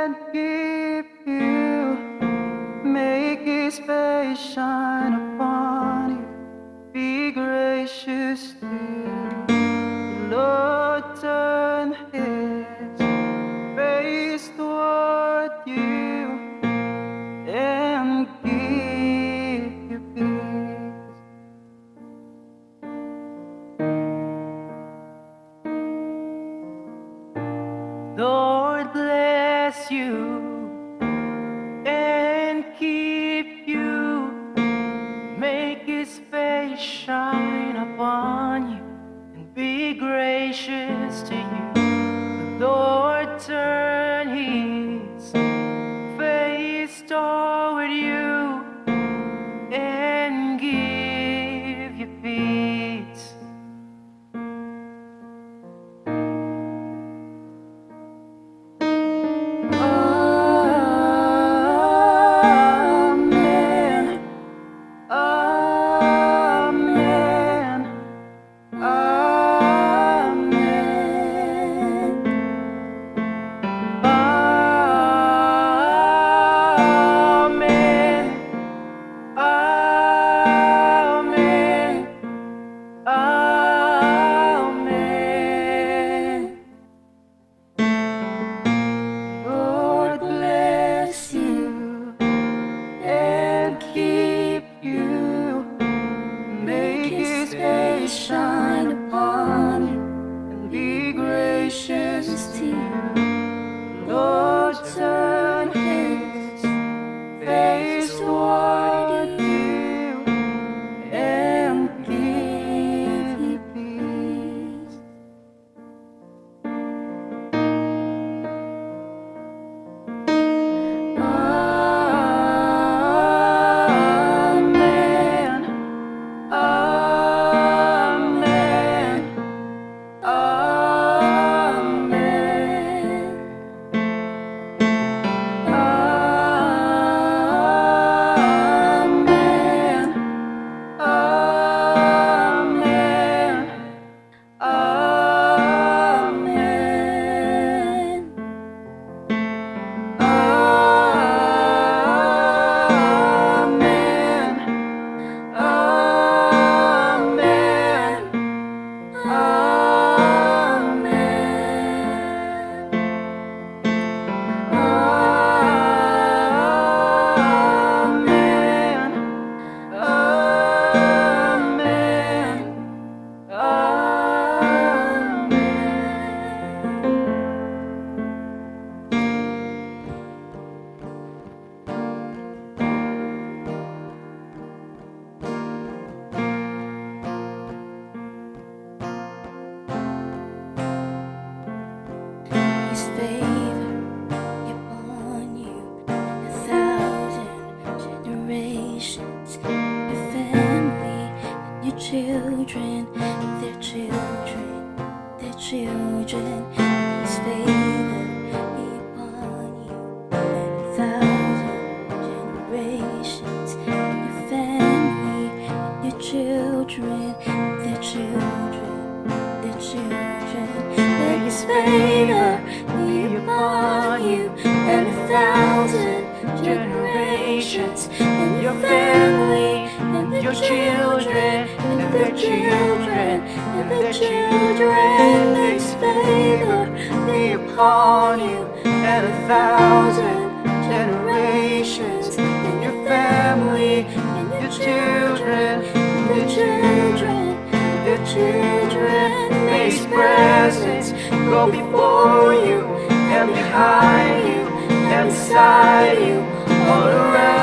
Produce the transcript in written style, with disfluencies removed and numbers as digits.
and keep you. Make His face shine upon you. Be gracious to you. The Lord turn His face toward you and give you peace. Lord bless you and keep you. Make His face shine upon you and be gracious to you. The Lord turn His face toward you and give you peace. Amen. Amen. Amen. Amen. Amen. Amen. Lord bless you and keep you. Make His face shine upon you and be gracious to you. Lord turn His face toward you and give you peace. Amen. Amen. Amen. Amen. Amen. Amen. His favor be upon you and 1,000 generations, your family and your children, and their children, their children. His favor be upon you and 1,000 generations, and your family and your children, and their children, their children. Let His favor be upon you and 1,000 generations, and your family and your children, and their children, and their children. Let His favor be upon you and 1,000 generations, and your family and your children, and their children, and their children. May His presence go before you and behind you and beside you, all around.